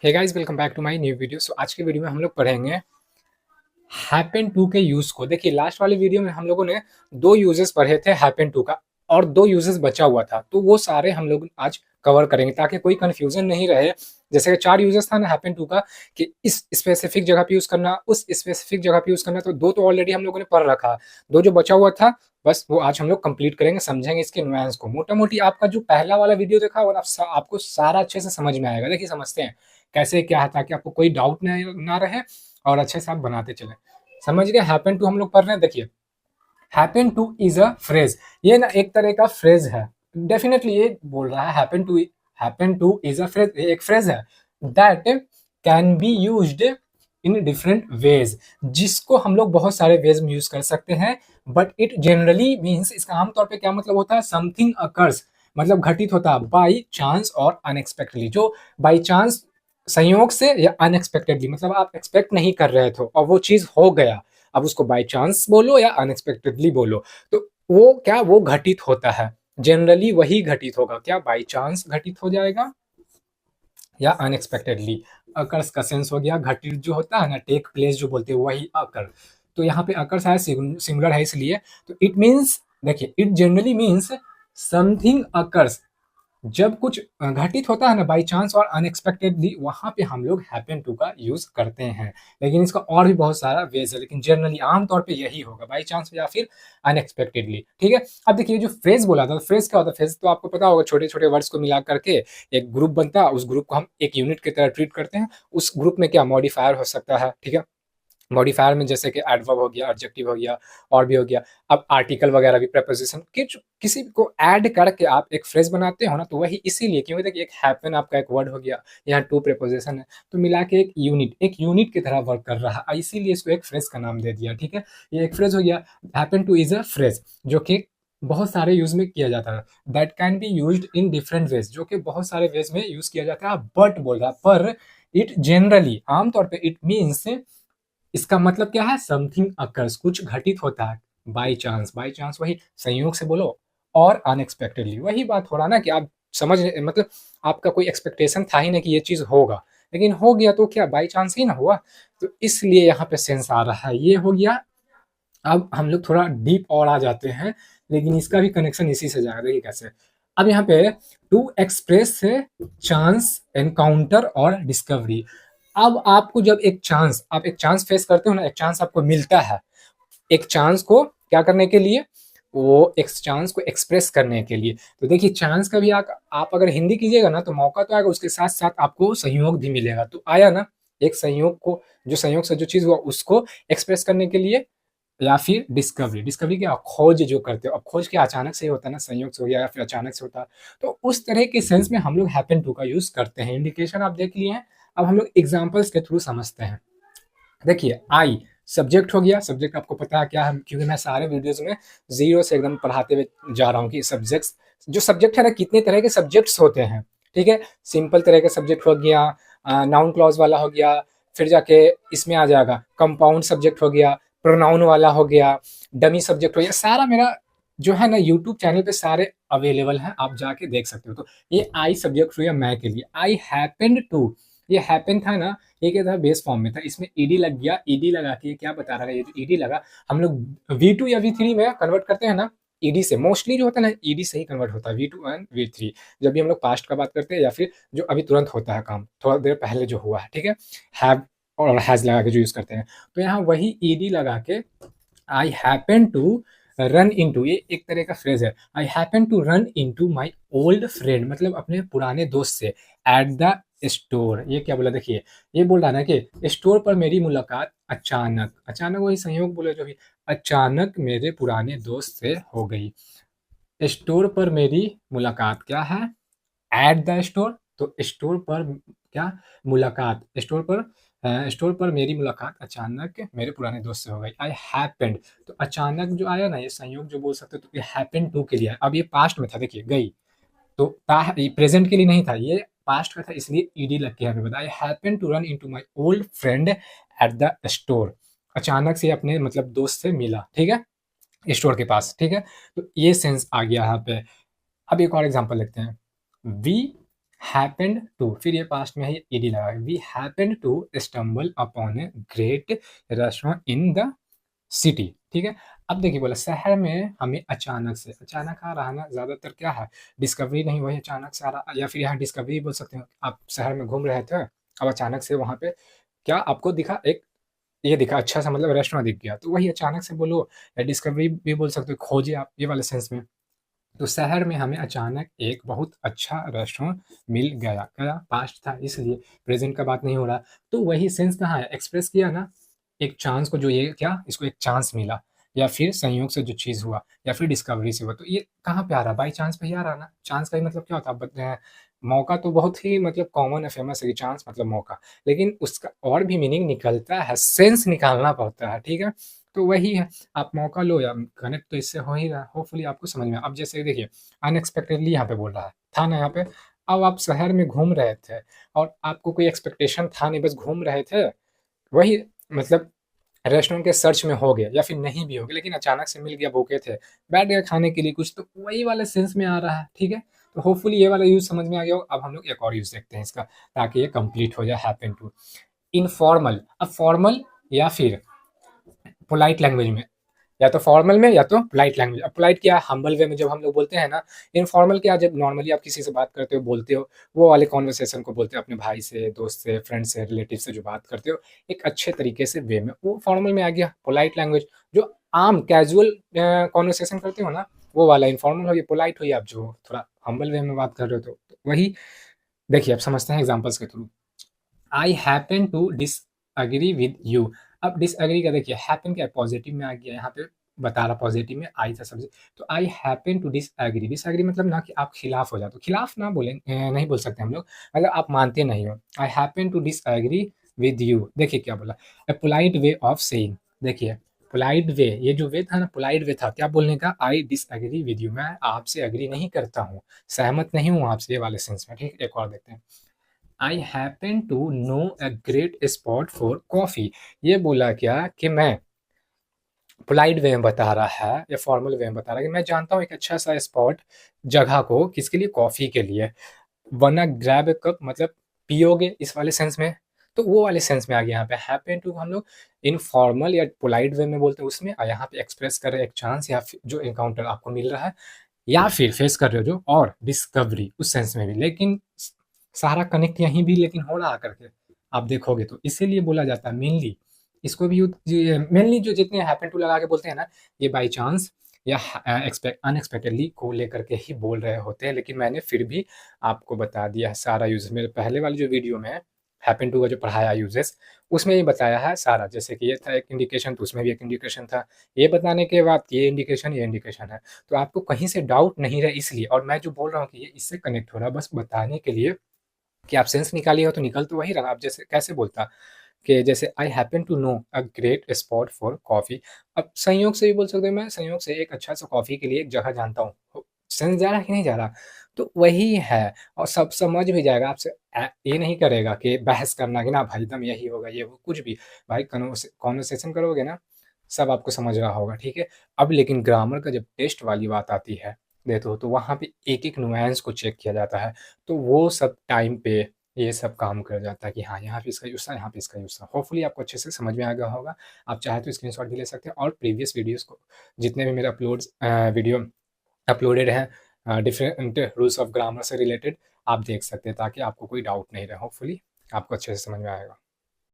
Hey guys, welcome back to my new video. So आज के video में हम लोग पढ़ेंगे हैपन टू के यूज को। देखिए, लास्ट वाले वीडियो में हम लोगों ने दो यूजेस पढ़े थे हैपन टू का, और दो यूजेस बचा हुआ था, तो वो सारे हम लोग आज कवर करेंगे ताकि कोई कंफ्यूजन नहीं रहे। जैसे कि चार यूजेस था ना हैपन टू का, कि इस स्पेसिफिक जगह पे यूज करना, उस स्पेसिफिक जगह पे यूज करना, तो दो तो ऑलरेडी हम लोगों ने पढ़ रखा। दो जो बचा हुआ था, बस वो आज हम लोग कंप्लीट करेंगे, समझेंगे इसके नुआंस को। मोटा मोटी आपका जो पहला वाला वीडियो देखा, और आपको सारा अच्छे से समझ में आएगा। देखिए, समझते हैं कैसे क्या है, ताकि आपको कोई डाउट ना रहे और अच्छे से आप बनाते चले। समझ गए? हैपन टू हम लोग पढ़ रहे हैं। देखिए, happen two is a phrase. ये ना एक तरह का फ्रेज है। डेफिनेटली ये बोल रहा है happen two is a phrase, एक फ्रेज है that can be used in different ways, जिसको हम लोग बहुत सारे वेज में यूज कर सकते हैं। बट इट जनरली मीन्स, इसका आमतौर पे क्या मतलब होता है, समथिंग अकर्स, मतलब घटित होता है बाई चांस और अनएक्सपेक्टेडली। जो बाई चांस, संयोग से, या अनएक्सपेक्टेडली, मतलब आप एक्सपेक्ट नहीं कर रहे थे और वो चीज हो गया। अब उसको बाई चांस बोलो या अनएक्सपेक्टेडली बोलो, तो वो क्या, वो घटित होता है। जनरली वही घटित होगा। क्या बाई चांस घटित हो जाएगा या अनएक्सपेक्टेडली। अकर्स का सेंस हो गया घटित, जो होता है ना, टेक प्लेस जो बोलते हैं, वही अकर। तो यहाँ पे अकर्स है, सिंगुलर है इसलिए। तो इट मीन्स, देखिए, it generally means something occurs. जब कुछ घटित होता है ना बाई चांस और अनएक्सपेक्टेडली, वहां पे हम लोग हैपन टू का यूज करते हैं। लेकिन इसका और भी बहुत सारा वेज है, लेकिन जनरली आमतौर पे यही होगा, बाई चांस या फिर अनएक्सपेक्टेडली। ठीक है। अब देखिए, जो फ्रेज बोला था, फ्रेज क्या होता है? फ्रेज तो आपको पता होगा, छोटे छोटे वर्ड्स को मिला करके एक ग्रुप बनता है। उस ग्रुप को हम एक यूनिट की तरह ट्रीट करते हैं। उस ग्रुप में क्या मॉडिफायर हो सकता है, ठीक है। मॉडिफायर में जैसे कि एडवर्ब हो गया, एडजेक्टिव हो गया, और भी हो गया। अब आर्टिकल वगैरह भी, प्रपोजिशन के किसी को ऐड करके आप एक फ्रेज बनाते हो ना, तो वही इसीलिए, क्योंकि देखिए, एक हैपन आपका एक वर्ड हो गया, यहाँ टू प्रपोजिशन है, तो मिला के एक यूनिट की तरह वर्क कर रहा है, इसीलिए इसको एक फ्रेज का नाम दे दिया। ठीक है, ये एक फ्रेज हो गया। Happen two is a phrase, जो कि बहुत सारे यूज में किया जाता है। That can be use in different ways, जो कि बहुत सारे वेज में यूज किया जाता है। बट बोल रहा, पर इट जनरली, आमतौर पर, इट मीन्स, इसका मतलब क्या है, समथिंग अकर्स, कुछ घटित होता है बाई चांस। बाई चांस वही संयोग से बोलो, और अनएक्सपेक्टेडली, वही बात हो रहा ना, कि आप समझ, मतलब आपका कोई एक्सपेक्टेशन था ही नहीं कि ये चीज होगा, लेकिन हो गया, तो क्या बाई चांस ही ना हुआ। तो इसलिए यहाँ पे सेंस आ रहा है, ये हो गया। अब हम लोग थोड़ा डीप और आ जाते हैं, लेकिन इसका भी कनेक्शन इसी से जाएगा। देखिए कैसे। अब यहाँ पे टू एक्सप्रेस से चांस, एनकाउंटर और डिस्कवरी। अब आपको जब आप एक चांस फेस करते हो ना, एक चांस आपको मिलता है, एक चांस को क्या करने के लिए, वो एक चांस को एक्सप्रेस करने के लिए। तो देखिए, चांस का भी आप अगर हिंदी कीजिएगा ना, तो मौका तो आएगा, उसके साथ साथ आपको संयोग भी मिलेगा। तो आया ना, एक संयोग को, जो संयोग से जो चीज हुआ उसको एक्सप्रेस करने के लिए, या फिर डिस्कवरी। डिस्कवरी क्या, खोज जो करते हो। अब खोज क्या अचानक से ही होता है ना, संयोग से हो गया या फिर अचानक से होता है। तो उस तरह के सेंस में हम लोग हैपन टू का यूज करते हैं। इंडिकेशन आप देख लिए हैं, अब हम लोग एग्जाम्पल्स के थ्रू समझते हैं। देखिए, आई सब्जेक्ट हो गया। सब्जेक्ट आपको पता है क्या है, क्योंकि मैं सारे वीडियोस में जीरो से एकदम पढ़ाते हुए जा रहा हूँ कि सब्जेक्ट्स, जो सब्जेक्ट है ना, कितने तरह के सब्जेक्ट्स होते हैं। ठीक है, सिंपल तरह का सब्जेक्ट हो गया, नाउन क्लॉज वाला हो गया, फिर जाके इसमें आ जाएगा कंपाउंड सब्जेक्ट हो गया, प्रोनाउन वाला हो गया, डमी सब्जेक्ट हो गया। सारा मेरा जो है ना यूट्यूब चैनल पे सारे अवेलेबल हैं, आप जाके देख सकते हो। तो ये आई सब्जेक्ट हो गया मैं के लिए, आई हैपेंड टू। ये हैपन था ना, ये क्या था, बेस फॉर्म में था, इसमें ईडी लग गया। ईडी लगा के क्या बता रहा है, ये जो ईडी लगा, हम लोग V2 या V3 में कन्वर्ट करते हैं ना, ईडी से। मोस्टली जो होता है ना, ईडी से ही कन्वर्ट होता है, V2 एंड V3, जब भी हम लोग पास्ट का बात करते हैं, या फिर जो अभी तुरंत होता है काम, थोड़ा देर पहले जो हुआ है। ठीक है, हैव और हैज लगा के जो यूज करते हैं, तो यहाँ वही ईडी लगा के, I happen to run into, ये एक तरह का फ्रेज है। I happen to run into my old friend, मतलब अपने पुराने दोस्त से, एट द स्टोर। ये क्या बोला, देखिए, ये बोल रहा है ना कि स्टोर पर मेरी मुलाकात अचानक, अचानक वही संयोग बोले जो भी, अचानक मेरे पुराने दोस्त से हो गई। स्टोर पर मेरी मुलाकात क्या है, एट द स्टोर। तो स्टोर पर क्या, मुलाकात, स्टोर पर मेरी मुलाकात अचानक मेरे पुराने दोस्त से हो गई। आई हैपेंड, तो अचानक जो आया ना, ये संयोग जो बोल सकते हो, तो ये हैपेंड टू के लिए है। अब ये पास्ट में था, देखिए, गई, तो प्रेजेंट के लिए नहीं था, ये पास्ट का था, इसलिए ईडी लग के यहाँ पे बताया, I happen to run into my old friend at the store. अचानक से अपने मतलब दोस्त से मिला, ठीक है, स्टोर के पास। ठीक है, तो ये सेंस आ गया यहाँ पे। अब एक और एग्जांपल लेते हैं। वी हैपेंड टू, फिर ये पास्ट में है, ये ईडी लगा, we happened to stumble upon a great restaurant in the city, ठीक है। अब देखिए बोला शहर में हमें अचानक से, अचानक आ रहा है ना, ज़्यादातर क्या है, डिस्कवरी नहीं, वही अचानक से आ रहा, या फिर यहाँ डिस्कवरी बोल सकते हो। आप शहर में घूम रहे थे, अब अचानक से वहाँ पे क्या आपको दिखा, एक ये दिखा अच्छा सा, मतलब रेस्टोरेंट दिख गया, तो वही अचानक से बोलो, या डिस्कवरी भी बोल सकते हो, खोजे आप, ये वाले सेंस में। तो शहर में हमें अचानक एक बहुत अच्छा रेस्टोरेंट मिल गया, क्या पास्ट था इसलिए, प्रेजेंट का बात नहीं हो रहा। तो वही सेंस कहाँ है, एक्सप्रेस किया ना, एक चांस को, जो ये क्या, इसको एक चांस मिला, या फिर संयोग से जो चीज़ हुआ, या फिर डिस्कवरी से हुआ, तो ये कहाँ पे आ रहा, बाई चांस पे ही आ रहा ना। चांस का ही मतलब क्या होता है, आप मौका तो बहुत ही मतलब कॉमन है, फेमस है कि चांस मतलब मौका, लेकिन उसका और भी मीनिंग निकलता है, सेंस निकालना पड़ता है, ठीक है। तो वही है, आप मौका लो, या कनेक्ट तो इससे हो ही रहा है, होपफुली आपको समझ में। अब जैसे देखिए अनएक्सपेक्टेडली यहाँ पे बोल रहा है, था ना यहाँ पे, अब आप शहर में घूम रहे थे और आपको कोई एक्सपेक्टेशन था नहीं, बस घूम रहे थे, वही मतलब रेस्टोरेंट के सर्च में हो गए, या फिर नहीं भी हो गए, लेकिन अचानक से मिल गया, भूखे थे, बैठ गए खाने के लिए कुछ, तो वही वाले सेंस में आ रहा है, ठीक है। तो होपफुली ये वाला यूज समझ में आ गया हो। अब हम लोग एक और यूज देखते हैं इसका, ताकि ये कंप्लीट हो जाए, हैपन टू। इनफॉर्मल, अब फॉर्मल या फिर पोलाइट लैंग्वेज में, या तो फॉर्मल में या तो पोलाइट लैंग्वेज। अब पोलाइट क्या, हम्बल वे में जब हम लोग बोलते हैं ना। इनफॉर्मल क्या, जब नॉर्मली आप किसी से बात करते हो, बोलते हो, वो वाले कॉन्वर्सेशन को बोलते हो, अपने भाई से, दोस्त से, फ्रेंड से, रिलेटिव से जो बात करते हो एक अच्छे तरीके से वे में, वो फॉर्मल में आ गया। पोलाइट लैंग्वेज जो आम कैजुअल कॉन्वर्सेशन करते हो ना, वो वाला इनफॉर्मल हो गया। पोलाइट हो, आप जो थोड़ा हम्बल वे में बात कर रहे हो, तो वही देखिए, अब समझते हैं एग्जाम्पल्स के थ्रू। I happen to disagree with you. अब डिसएग्री का देखिए, हैपन क्या पॉजिटिव में आ गया, यहाँ पे बता रहा पॉजिटिव में आई था सब्जेक्ट, तो I happen to disagree. Disagree मतलब ना कि आप खिलाफ हो जाते हो, खिलाफ ना बोले, नहीं बोल सकते हम लोग, मतलब आप मानते नहीं हो। I happen to disagree with you, देखिए क्या बोला, a polite way of saying. देखिए पोलाइट वे, ये जो वे था ना, पोलाइट वे था क्या बोलने का, आई डिसएग्री विद यू, मैं आपसे एग्री नहीं करता हूँ, सहमत नहीं हूँ आपसे, ये वाले सेंस में, ठीक। एक और देखते हैं, I happen to know a great spot for coffee. ये बोला क्या कि मैं, पोलाइट वे में बता रहा है या फॉर्मल वे में बता रहा है कि मैं जानता हूँ एक अच्छा सा स्पॉट, जगह को, किसके लिए, कॉफ़ी के लिए। वरना ग्रैब ए कप मतलब पियोगे, इस वाले सेंस में, तो वो वाले सेंस में आ गया यहाँ पे। हैपन टू हम लोग इनफॉर्मल या पोलाइट वे में बोलते हैं उसमें, और यहाँ पे एक्सप्रेस कर रहे हैं एक चांस, या फिर जो एनकाउंटर आपको मिल रहा है, या फिर फेस कर रहे हो जो, और डिस्कवरी उस सेंस में भी, लेकिन सारा कनेक्ट यहीं भी लेकिन हो रहा करके आप देखोगे, तो इसीलिए बोला जाता है मेनली, इसको भी मेनली जो जितने हैपन टू लगा के बोलते हैं ना, ये बाई चांस या एक्सपेक्ट अनएक्सपेक्टेडली को लेकर के ही बोल रहे होते हैं। लेकिन मैंने फिर भी आपको बता दिया है सारा यूज, मेरे पहले वाली जो वीडियो में हैपन टू का जो पढ़ाया यूजेस, उसमें ये बताया है सारा। जैसे कि ये था एक इंडिकेशन, तो उसमें भी एक इंडिकेशन था, ये बताने के बाद ये इंडिकेशन, ये इंडिकेशन है, तो आपको कहीं से डाउट नहीं रहे इसलिए। और मैं जो बोल रहा हूँ कि ये इससे कनेक्ट हो रहा है, बस बताने के लिए कि आप सेंस निकालिए हो, तो निकल तो वही रहा। आप जैसे कैसे बोलता कि जैसे I happen to know a great spot for coffee, अब संयोग से भी बोल सकते हैं, मैं संयोग से एक अच्छा सा कॉफ़ी के लिए एक जगह जानता हूँ। सेंस जा रहा है कि नहीं जा रहा, तो वही है। और सब समझ भी जाएगा, आपसे ये नहीं करेगा कि बहस करना कि ना भाई एकदम यही होगा, ये वो कुछ भी, भाई कॉन्वर्सेशन करोगे ना, सब आपको समझ रहा होगा, ठीक है। अब लेकिन ग्रामर का जब टेस्ट वाली बात आती है, देखो तो वहाँ पे एक एक नुआंस को चेक किया जाता है, तो वो सब टाइम पे ये सब काम कर जाता है कि हाँ, यहाँ पे इसका यूज़ था, यहाँ पे इसका यूज़ था। होपफुली आपको अच्छे से समझ में आ गया होगा। आप चाहे तो स्क्रीनशॉट भी ले सकते हैं, और प्रीवियस वीडियोज़ को, जितने भी मेरे वीडियो अपलोडेड हैं डिफरेंट रूल्स ऑफ ग्रामर से रिलेटेड, आप देख सकते हैं, ताकि आपको कोई डाउट नहीं रहे। होपफुली आपको अच्छे से समझ में आएगा।